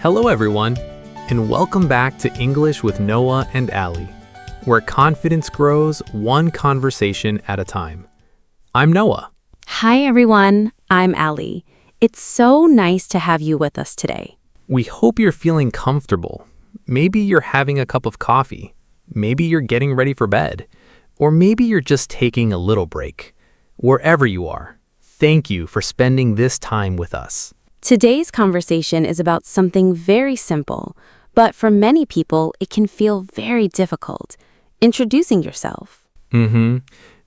Hello, everyone, and welcome back to English with Noah and Allie, where confidence grows one conversation at a time. I'm Noah. Hi, everyone. I'm Allie. It's so nice to have you with us today. We hope you're feeling comfortable. Maybe you're having a cup of coffee. Maybe you're getting ready for bed. Or maybe you're just taking a little break. Wherever you are, thank you for spending this time with us. Today's conversation is about something very simple, but for many people, it can feel very difficult. Introducing yourself.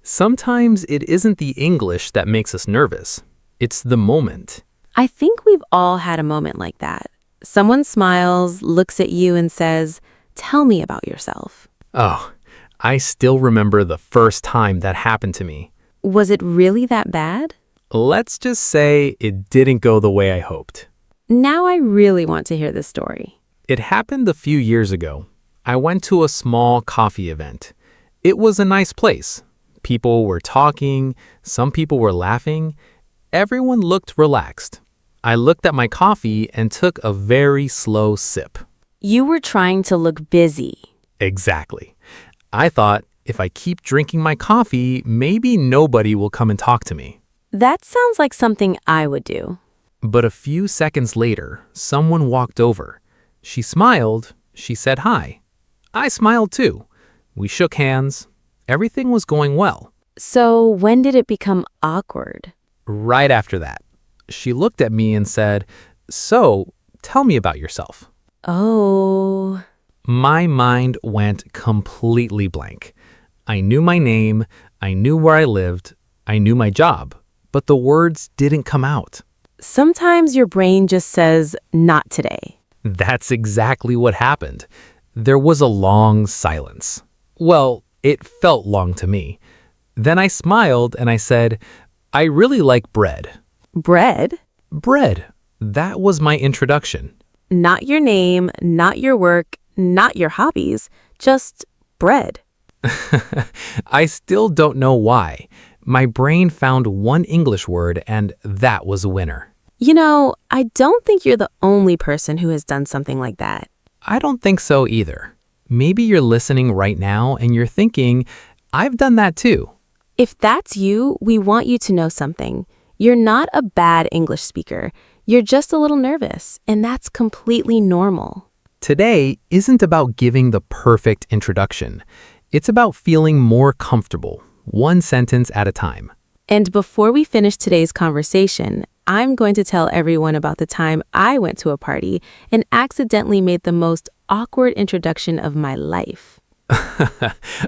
Sometimes it isn't the English that makes us nervous. It's the moment. I think we've all had a moment like that. Someone smiles, looks at you, and says, "Tell me about yourself." Oh, I still remember the first time that happened to me. Was it really that bad? Let's just say it didn't go the way I hoped. Now I really want to hear this story. It happened a few years ago. I went to a small coffee event. It was a nice place. People were talking, some people were laughing. Everyone looked relaxed. I looked at my coffee and took a very slow sip. You were trying to look busy. Exactly. I thought, if I keep drinking my coffee, maybe nobody will come and talk to me. That sounds like something I would do. But a few seconds later, someone walked over. She smiled. She said hi. I smiled too. We shook hands. Everything was going well. So when did it become awkward? Right after that, she looked at me and said, "So, tell me about yourself." Oh. My mind went completely blank. I knew my name. I knew where I lived. I knew my job. But the words didn't come out. Sometimes your brain just says, "Not today." That's exactly what happened. There was a long silence. Well, it felt long to me. Then I smiled and I said, "I really like bread." Bread? Bread. That was my introduction. Not your name, not your work, not your hobbies, just bread. I still don't know why. My brain found one English word and that was a winner. You know, I don't think you're the only person who has done something like that. I don't think so either. Maybe you're listening right now and you're thinking, I've done that too. If that's you, we want you to know something. You're not a bad English speaker. You're just a little nervous, and that's completely normal. Today isn't about giving the perfect introduction. It's about feeling more comfortable, one sentence at a time. And before we finish today's conversation, I'm going to tell everyone about the time I went to a party and accidentally made the most awkward introduction of my life.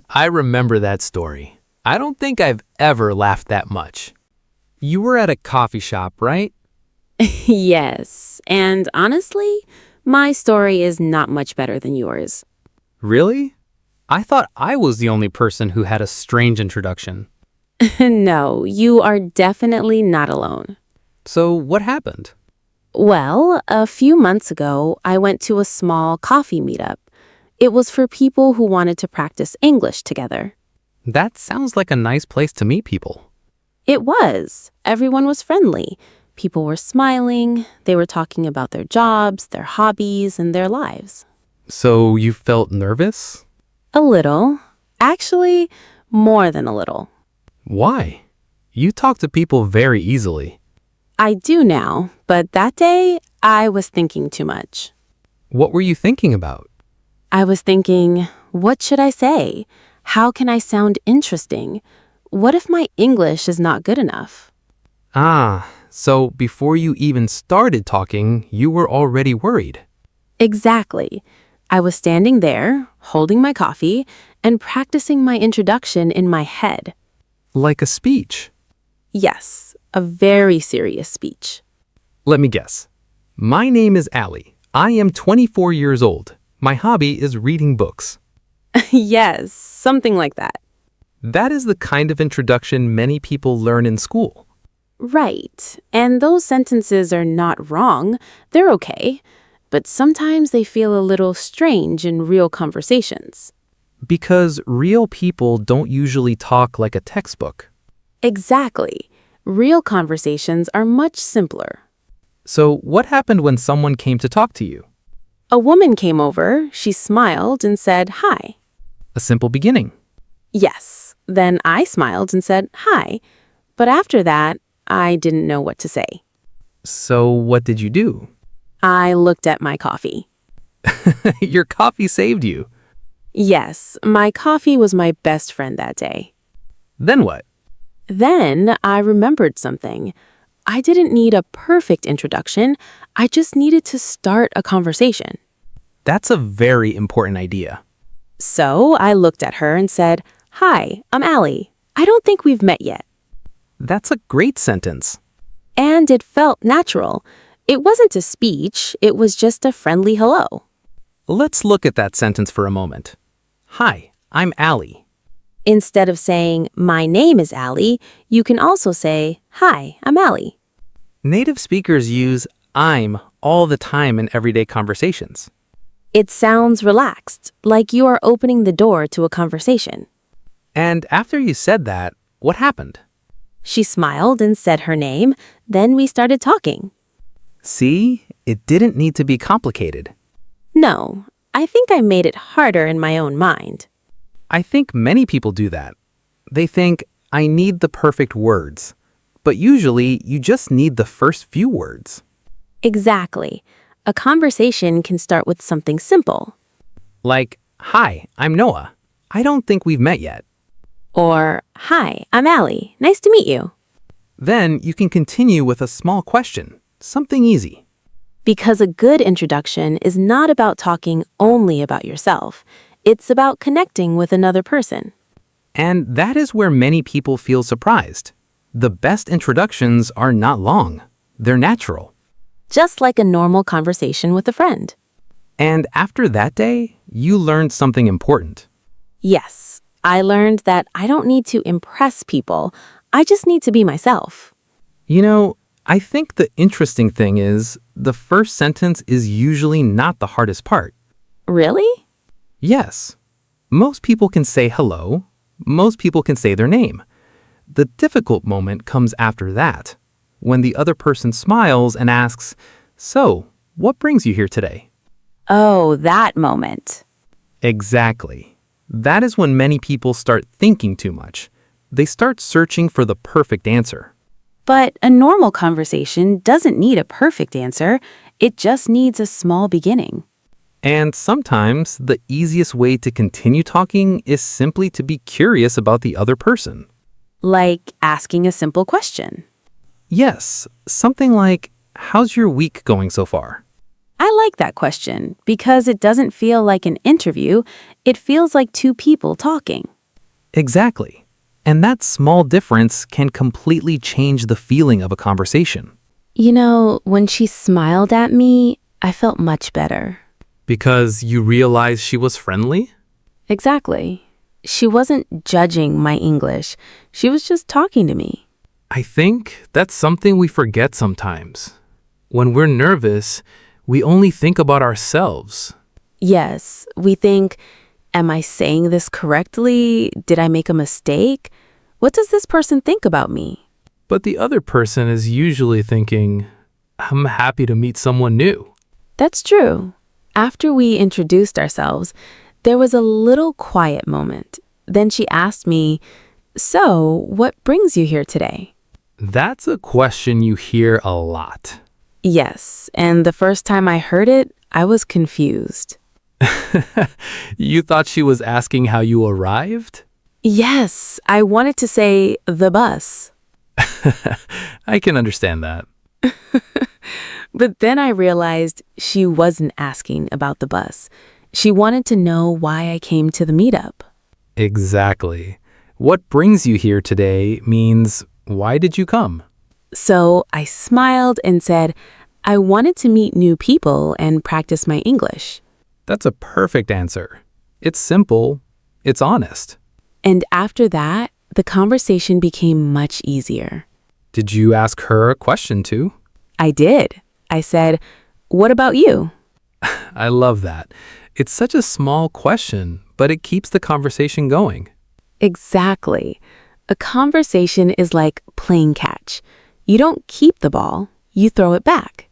I remember that story. I don't think I've ever laughed that much. You were at a coffee shop, right? Yes, and honestly, my story is not much better than yours. Really? I thought I was the only person who had a strange introduction. No, you are definitely not alone. So what happened? Well, a few months ago, I went to a small coffee meetup. It was for people who wanted to practice English together. That sounds like a nice place to meet people. It was. Everyone was friendly. People were smiling. They were talking about their jobs, their hobbies, and their lives. So you felt nervous? A little. Actually, more than a little. Why? You talk to people very easily. I do now, but that day, I was thinking too much. What were you thinking about? I was thinking, what should I say? How can I sound interesting? What if my English is not good enough? So before you even started talking, you were already worried. Exactly. I was standing there, holding my coffee, and practicing my introduction in my head. Like a speech. Yes, a very serious speech. Let me guess. My name is Allie. I am 24 years old. My hobby is reading books. Yes, something like that. That is the kind of introduction many people learn in school. Right. And those sentences are not wrong. They're okay. But sometimes they feel a little strange in real conversations. Because real people don't usually talk like a textbook. Exactly. Real conversations are much simpler. So what happened when someone came to talk to you? A woman came over, she smiled and said, "Hi." A simple beginning. Yes. Then I smiled and said, "Hi." But after that, I didn't know what to say. So what did you do? I looked at my coffee. Your coffee saved you. Yes, my coffee was my best friend that day. Then what? Then I remembered something. I didn't need a perfect introduction. I just needed to start a conversation. That's a very important idea. So I looked at her and said, "Hi, I'm Allie. I don't think we've met yet." That's a great sentence. And it felt natural. It wasn't a speech, it was just a friendly hello. Let's look at that sentence for a moment. Hi, I'm Allie. Instead of saying, "My name is Allie," you can also say, "Hi, I'm Allie." Native speakers use I'm all the time in everyday conversations. It sounds relaxed, like you are opening the door to a conversation. And after you said that, what happened? She smiled and said her name, then we started talking. See, it didn't need to be complicated. No, I think I made it harder in my own mind. I think many people do that. They think, I need the perfect words. But usually, you just need the first few words. Exactly. A conversation can start with something simple. Like, hi, I'm Noah. I don't think we've met yet. Or, "Hi, I'm Allie. Nice to meet you." Then you can continue with a small question, something easy. Because a good introduction is not about talking only about yourself. It's about connecting with another person. And that is where many people feel surprised. The best introductions are not long. They're natural. Just like a normal conversation with a friend. And after that day, you learned something important. Yes, I learned that I don't need to impress people. I just need to be myself. You know, I think the interesting thing is the first sentence is usually not the hardest part. Really? Yes, most people can say hello. Most people can say their name. The difficult moment comes after that, when the other person smiles and asks, "So, what brings you here today?" Oh, that moment. Exactly. That is when many people start thinking too much. They start searching for the perfect answer. But a normal conversation doesn't need a perfect answer. It just needs a small beginning. And sometimes the easiest way to continue talking is simply to be curious about the other person. Like asking a simple question. Yes, something like, "How's your week going so far?" I like that question because it doesn't feel like an interview. It feels like two people talking. Exactly. And that small difference can completely change the feeling of a conversation. You know, when she smiled at me, I felt much better. Because you realize she was friendly? Exactly. She wasn't judging my English. She was just talking to me. I think that's something we forget sometimes. When we're nervous, we only think about ourselves. Yes, we think, am I saying this correctly? Did I make a mistake? What does this person think about me? But the other person is usually thinking, I'm happy to meet someone new. That's true. After we introduced ourselves, there was a little quiet moment. Then she asked me, "So, what brings you here today?" That's a question you hear a lot. Yes, and the first time I heard it, I was confused. You thought she was asking how you arrived? Yes, I wanted to say the bus. I can understand that. But then I realized she wasn't asking about the bus. She wanted to know why I came to the meetup. Exactly. What brings you here today means, why did you come? So I smiled and said, I wanted to meet new people and practice my English. That's a perfect answer. It's simple. It's honest. And after that, the conversation became much easier. Did you ask her a question too? I did. I said, "What about you?" I love that. It's such a small question, but it keeps the conversation going. Exactly. A conversation is like playing catch. You don't keep the ball, you throw it back.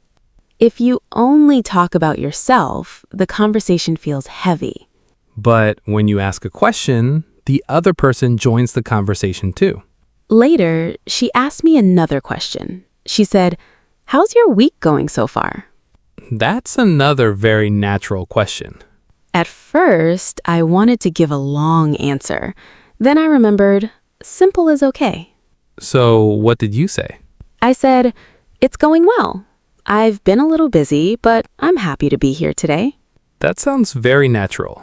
If you only talk about yourself, the conversation feels heavy. But when you ask a question, the other person joins the conversation too. Later, she asked me another question. She said, "How's your week going so far?" That's another very natural question. At first, I wanted to give a long answer. Then I remembered, simple is okay. So, what did you say? I said, "It's going well. I've been a little busy, but I'm happy to be here today." That sounds very natural.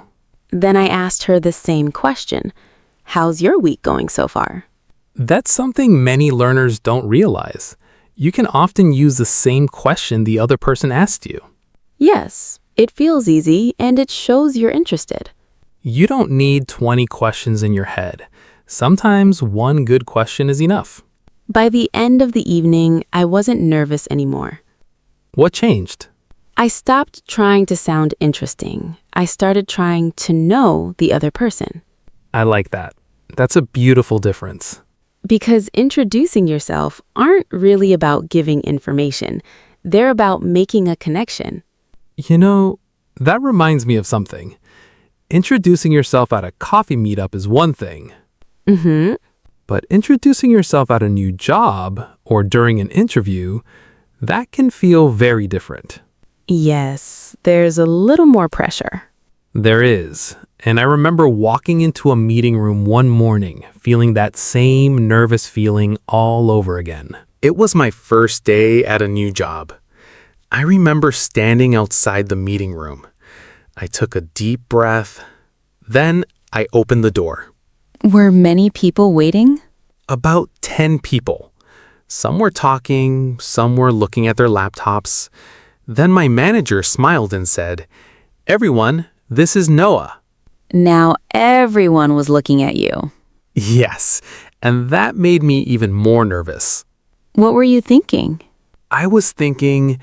Then I asked her the same question. "How's your week going so far?" That's something many learners don't realize. You can often use the same question the other person asked you. Yes, it feels easy and it shows you're interested. You don't need 20 questions in your head. Sometimes one good question is enough. By the end of the evening, I wasn't nervous anymore. What changed? I stopped trying to sound interesting. I started trying to know the other person. I like that. That's a beautiful difference. Because introducing yourself aren't really about giving information. They're about making a connection. You know, that reminds me of something. Introducing yourself at a coffee meetup is one thing. Mm-hmm. But introducing yourself at a new job or during an interview, that can feel very different. Yes, there's a little more pressure. There is. And I remember walking into a meeting room one morning, feeling that same nervous feeling all over again. It was my first day at a new job. I remember standing outside the meeting room. I took a deep breath. Then I opened the door. Were many people waiting? About 10 people. Some were talking, some were looking at their laptops. Then my manager smiled and said, "Everyone, this is Noah." Now everyone was looking at you. Yes, and that made me even more nervous. What were you thinking? I was thinking,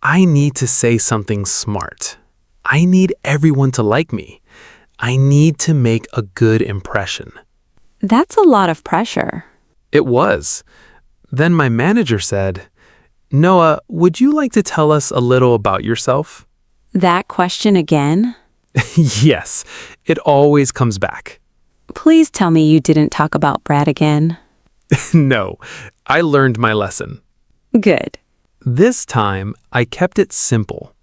I need to say something smart. I need everyone to like me. I need to make a good impression. That's a lot of pressure. It was. Then my manager said, "Noah, would you like to tell us a little about yourself?" That question again? Yes, it always comes back. Please tell me you didn't talk about Brad again. No, I learned my lesson. Good. This time, I kept it simple.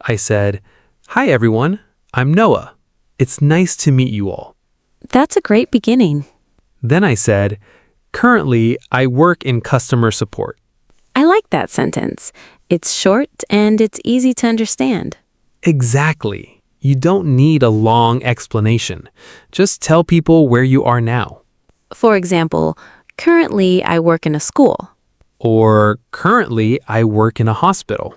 I said, "Hi everyone, I'm Noah. It's nice to meet you all." That's a great beginning. Then I said, "Currently, I work in customer support." I like that sentence. It's short and it's easy to understand. Exactly. You don't need a long explanation. Just tell people where you are now. For example, currently I work in a school. Or currently, I work in a hospital.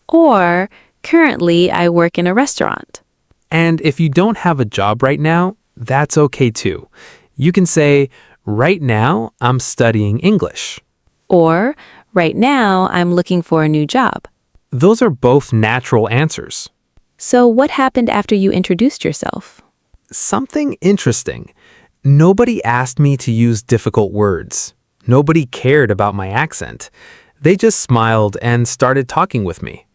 Or currently I work in a restaurant. And if you don't have a job right now, that's okay too. You can say, "Right now, I'm studying English." Or right now I'm looking for a new job. Those are both natural answers. So what happened after you introduced yourself? Something interesting. Nobody asked me to use difficult words. Nobody cared about my accent. They just smiled and started talking with me.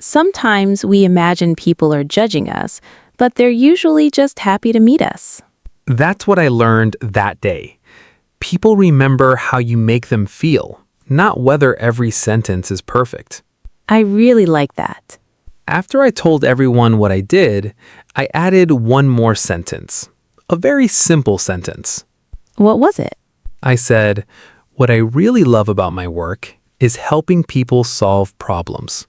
Sometimes we imagine people are judging us, but they're usually just happy to meet us. That's what I learned that day. People remember how you make them feel, not whether every sentence is perfect. I really like that. After I told everyone what I did, I added one more sentence. A very simple sentence. What was it? I said, "What I really love about my work is helping people solve problems."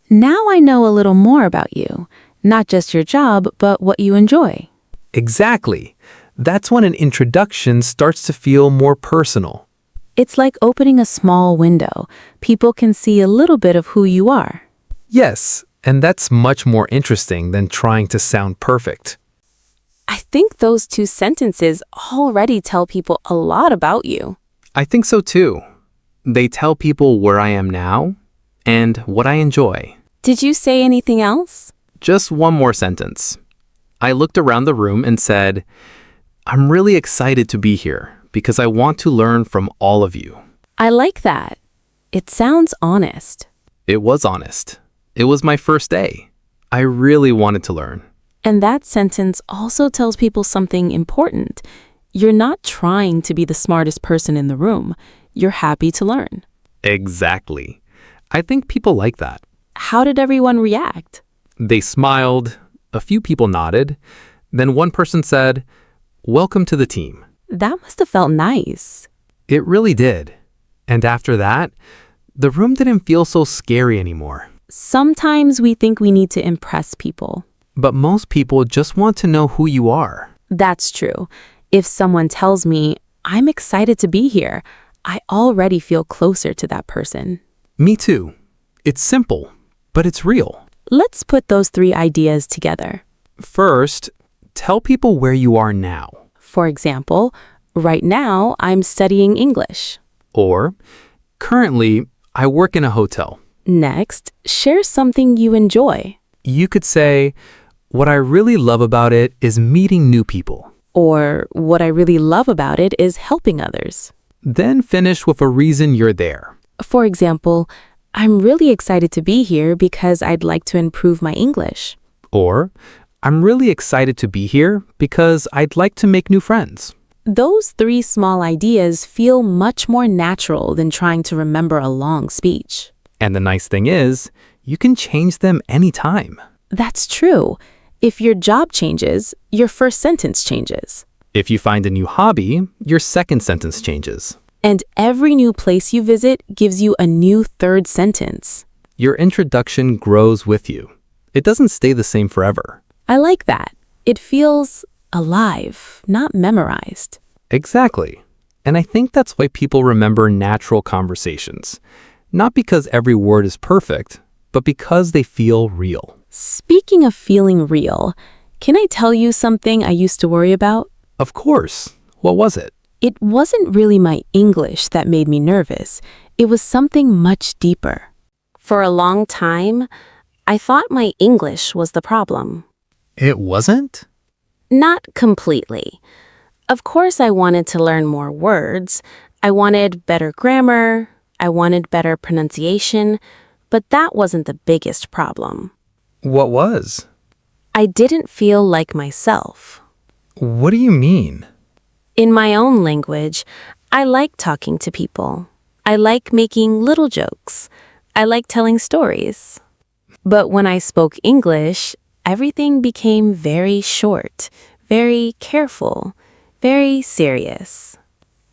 Now I know a little more about you. Not just your job, but what you enjoy. Exactly. That's when an introduction starts to feel more personal. It's like opening a small window. People can see a little bit of who you are. Yes, and that's much more interesting than trying to sound perfect. I think those two sentences already tell people a lot about you. I think so too. They tell people where I am now and what I enjoy. Did you say anything else? Just one more sentence. I looked around the room and said, "I'm really excited to be here because I want to learn from all of you." I like that. It sounds honest. It was honest. It was my first day. I really wanted to learn. And that sentence also tells people something important. You're not trying to be the smartest person in the room. You're happy to learn. Exactly. I think people like that. How did everyone react? They smiled, a few people nodded, then one person said, "Welcome to the team." That must have felt nice. It really did. And after that, the room didn't feel so scary anymore. Sometimes we think we need to impress people. But most people just want to know who you are. That's true. If someone tells me, I'm excited to be here, I already feel closer to that person. Me too. It's simple, but it's real. Let's put those three ideas together. First, tell people where you are now. For example, right now I'm studying English. Or, currently, I work in a hotel. Next, share something you enjoy. You could say, what I really love about it is meeting new people. Or what I really love about it is helping others. Then finish with a reason you're there. For example, I'm really excited to be here because I'd like to improve my English. Or, I'm really excited to be here because I'd like to make new friends. Those three small ideas feel much more natural than trying to remember a long speech. And the nice thing is, you can change them anytime. That's true. If your job changes, your first sentence changes. If you find a new hobby, your second sentence changes. And every new place you visit gives you a new third sentence. Your introduction grows with you. It doesn't stay the same forever. I like that. It feels alive, not memorized. Exactly. And I think that's why people remember natural conversations. Not because every word is perfect, but because they feel real. Speaking of feeling real, can I tell you something I used to worry about? Of course. What was it? It wasn't really my English that made me nervous. It was something much deeper. For a long time, I thought my English was the problem. It wasn't? Not completely. Of course, I wanted to learn more words. I wanted better grammar. I wanted better pronunciation. But that wasn't the biggest problem. What was? I didn't feel like myself. What do you mean? In my own language, I like talking to people. I like making little jokes. I like telling stories. But when I spoke English, everything became very short, very careful, very serious.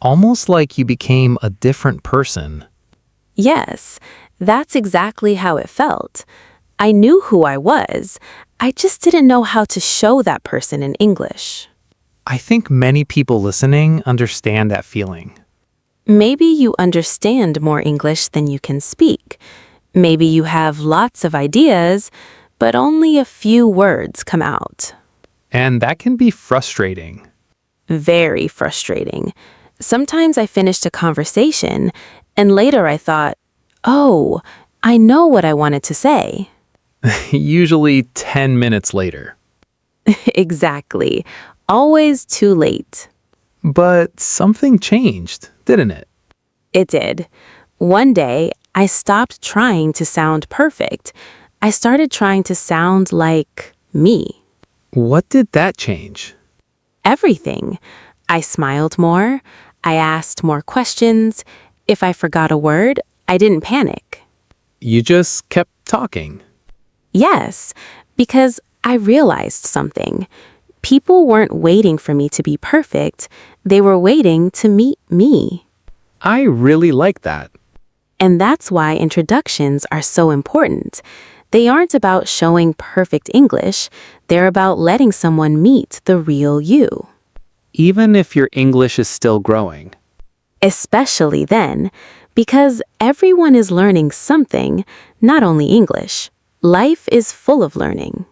Almost like you became a different person. Yes, that's exactly how it felt. I knew who I was. I just didn't know how to show that person in English. I think many people listening understand that feeling. Maybe you understand more English than you can speak. Maybe you have lots of ideas, but only a few words come out. And that can be frustrating. Very frustrating. Sometimes I finished a conversation, and later I thought, oh, I know what I wanted to say. Usually 10 minutes later. Exactly. Always too late. But something changed, didn't it? It did. One day, I stopped trying to sound perfect. I started trying to sound like me. What did that change? Everything. I smiled more. I asked more questions. If I forgot a word, I didn't panic. You just kept talking. Yes, because I realized something. People weren't waiting for me to be perfect. They were waiting to meet me. I really like that. And that's why introductions are so important. They aren't about showing perfect English. They're about letting someone meet the real you. Even if your English is still growing. Especially then, because everyone is learning something, not only English. Life is full of learning.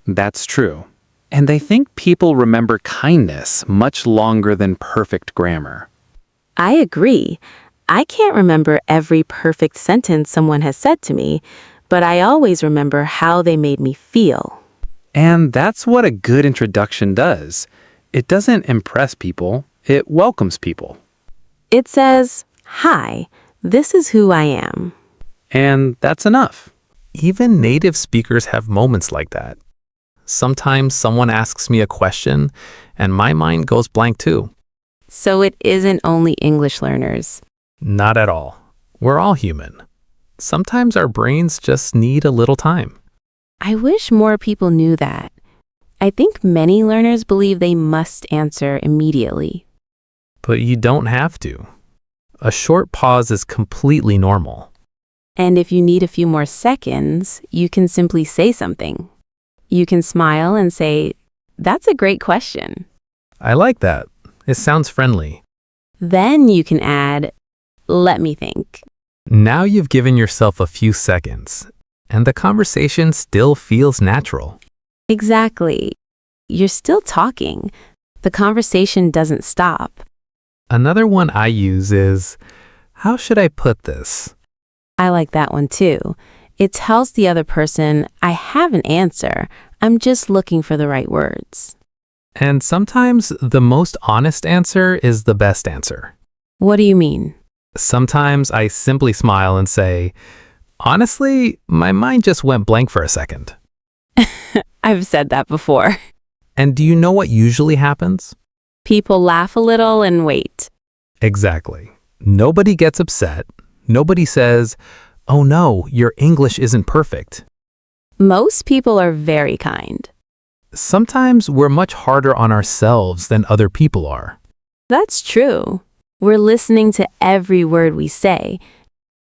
That's true. And I think people remember kindness much longer than perfect grammar. I agree. I can't remember every perfect sentence someone has said to me, but I always remember how they made me feel. And that's what a good introduction does. It doesn't impress people, it welcomes people. It says, "Hi, this is who I am." And that's enough. Even native speakers have moments like that. Sometimes someone asks me a question and my mind goes blank too. So it isn't only English learners. Not at all. We're all human. Sometimes our brains just need a little time. I wish more people knew that. I think many learners believe they must answer immediately. But you don't have to. A short pause is completely normal. And if you need a few more seconds, you can simply say something. You can smile and say, "That's a great question." I like that. It sounds friendly. Then you can add, "Let me think." Now you've given yourself a few seconds, and the conversation still feels natural. Exactly. You're still talking. The conversation doesn't stop. Another one I use is, how should I put this? I like that one too. It tells the other person, I have an answer. I'm just looking for the right words. And sometimes the most honest answer is the best answer. What do you mean? Sometimes I simply smile and say, honestly, my mind just went blank for a second. I've said that before. And do you know what usually happens? People laugh a little and wait. Exactly. Nobody gets upset. Nobody says, oh no, your English isn't perfect. Most people are very kind. Sometimes we're much harder on ourselves than other people are. That's true. We're listening to every word we say.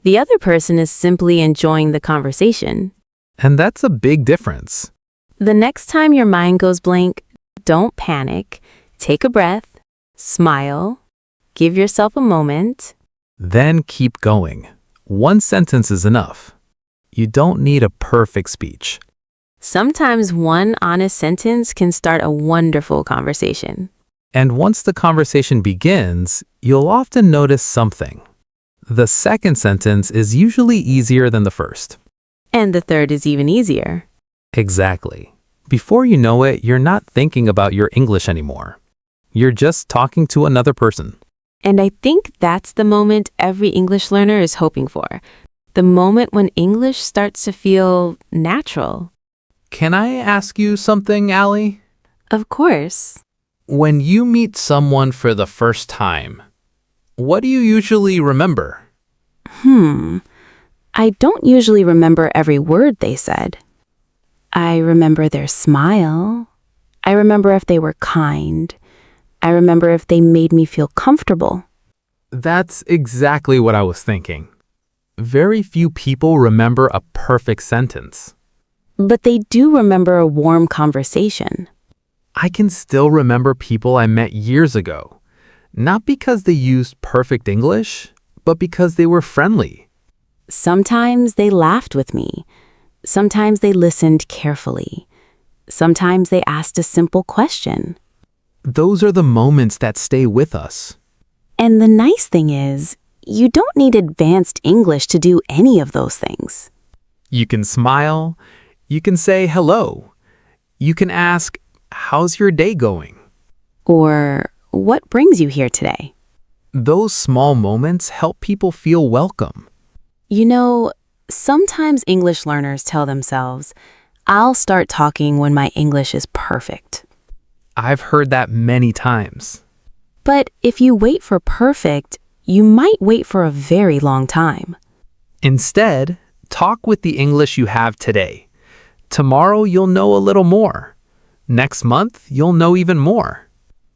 The other person is simply enjoying the conversation. And that's a big difference. The next time your mind goes blank, don't panic. Take a breath, smile, give yourself a moment. Then keep going. One sentence is enough. You don't need a perfect speech. Sometimes one honest sentence can start a wonderful conversation. And once the conversation begins, you'll often notice something. The second sentence is usually easier than the first. And the third is even easier. Exactly. Before you know it, you're not thinking about your English anymore. You're just talking to another person. And I think that's the moment every English learner is hoping for. The moment when English starts to feel natural. Can I ask you something, Allie? Of course. When you meet someone for the first time, what do you usually remember? I don't usually remember every word they said. I remember their smile. I remember if they were kind. I remember if they made me feel comfortable. That's exactly what I was thinking. Very few people remember a perfect sentence. But they do remember a warm conversation. I can still remember people I met years ago, not because they used perfect English, but because they were friendly. Sometimes they laughed with me. Sometimes they listened carefully. Sometimes they asked a simple question. Those are the moments that stay with us. And the nice thing is, you don't need advanced English to do any of those things. You can smile. You can say hello. You can ask, how's your day going? Or, what brings you here today? Those small moments help people feel welcome. You know, sometimes English learners tell themselves, I'll start talking when my English is perfect. I've heard that many times. But if you wait for perfect, you might wait for a very long time. Instead, talk with the English you have today. Tomorrow you'll know a little more. Next month you'll know even more.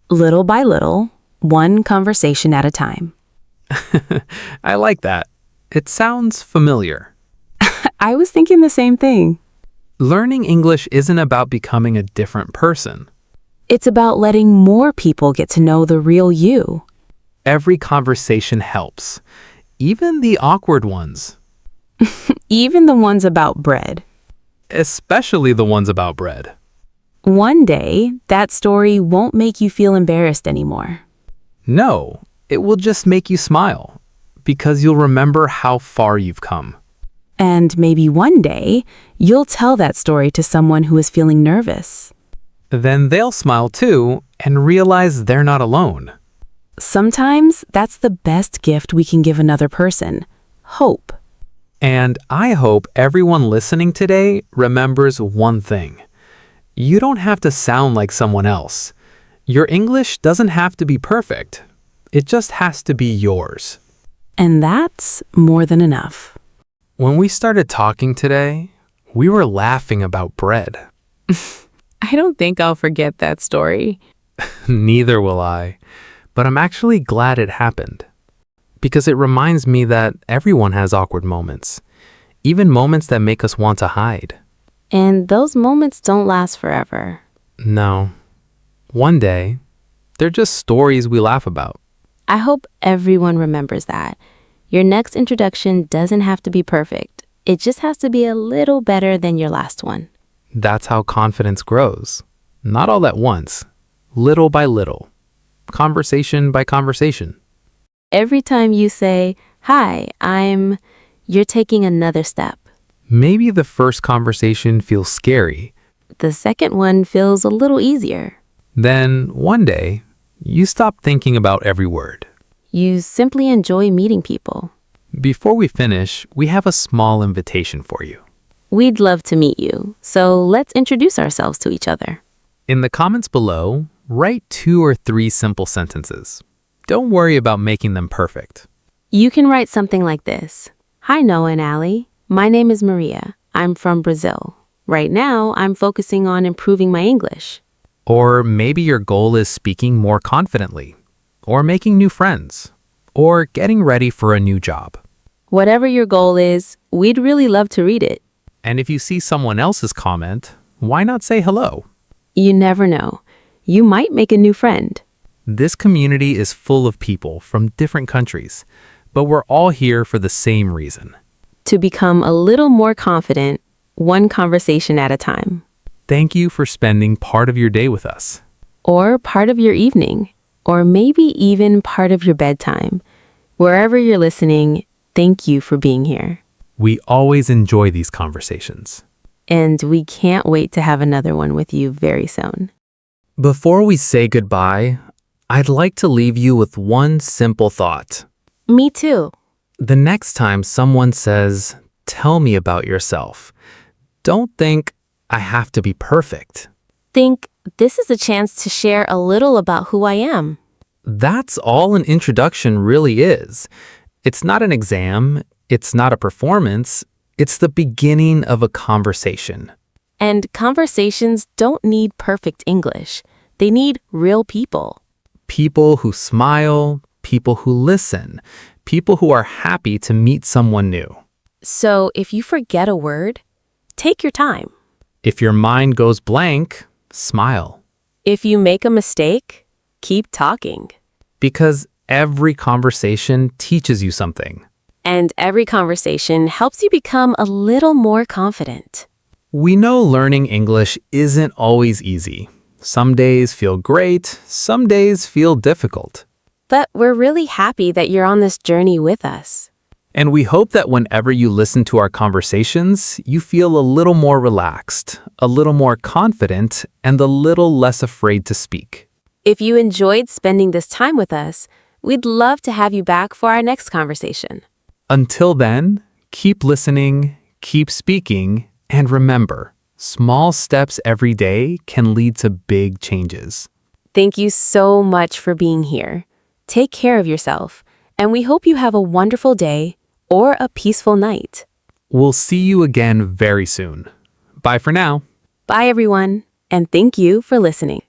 Little by little, one conversation at a time. I like that. It sounds familiar. I was thinking the same thing. Learning English isn't about becoming a different person. It's about letting more people get to know the real you. Every conversation helps, even the awkward ones. Even the ones about bread. Especially the ones about bread. One day, that story won't make you feel embarrassed anymore. No, it will just make you smile, because you'll remember how far you've come. And maybe one day, you'll tell that story to someone who is feeling nervous. Then they'll smile too and realize they're not alone. Sometimes that's the best gift we can give another person. Hope. And I hope everyone listening today remembers one thing. You don't have to sound like someone else. Your English doesn't have to be perfect. It just has to be yours. And that's more than enough. When we started talking today, we were laughing about bread. I don't think I'll forget that story. Neither will I. But I'm actually glad it happened. Because it reminds me that everyone has awkward moments. Even moments that make us want to hide. And those moments don't last forever. No. One day, they're just stories we laugh about. I hope everyone remembers that. Your next introduction doesn't have to be perfect. It just has to be a little better than your last one. That's how confidence grows. Not all at once. Little by little. Conversation by conversation. Every time you say, "Hi, you're taking another step. Maybe the first conversation feels scary. The second one feels a little easier. Then, one day, you stop thinking about every word. You simply enjoy meeting people. Before we finish, we have a small invitation for you. We'd love to meet you, so let's introduce ourselves to each other. In the comments below, write 2 or 3 simple sentences. Don't worry about making them perfect. You can write something like this. "Hi, Noah and Allie. My name is Maria. I'm from Brazil. Right now, I'm focusing on improving my English." Or maybe your goal is speaking more confidently, or making new friends, or getting ready for a new job. Whatever your goal is, we'd really love to read it. And if you see someone else's comment, why not say hello? You never know. You might make a new friend. This community is full of people from different countries, but we're all here for the same reason. To become a little more confident, one conversation at a time. Thank you for spending part of your day with us. Or part of your evening. Or maybe even part of your bedtime. Wherever you're listening, thank you for being here. We always enjoy these conversations. And we can't wait to have another one with you very soon. Before we say goodbye, I'd like to leave you with one simple thought. Me too. The next time someone says, "Tell me about yourself," don't think, "I have to be perfect." Think, this is a chance to share a little about who I am. That's all an introduction really is. It's not an exam. It's not a performance. It's the beginning of a conversation. And conversations don't need perfect English. They need real people. People who smile, people who listen, people who are happy to meet someone new. So if you forget a word, take your time. If your mind goes blank, smile. If you make a mistake, keep talking. Because every conversation teaches you something. And every conversation helps you become a little more confident. We know learning English isn't always easy. Some days feel great, some days feel difficult. But we're really happy that you're on this journey with us. And we hope that whenever you listen to our conversations, you feel a little more relaxed, a little more confident, and a little less afraid to speak. If you enjoyed spending this time with us, we'd love to have you back for our next conversation. Until then, keep listening, keep speaking, and remember, small steps every day can lead to big changes. Thank you so much for being here. Take care of yourself, and we hope you have a wonderful day or a peaceful night. We'll see you again very soon. Bye for now. Bye, everyone, and thank you for listening.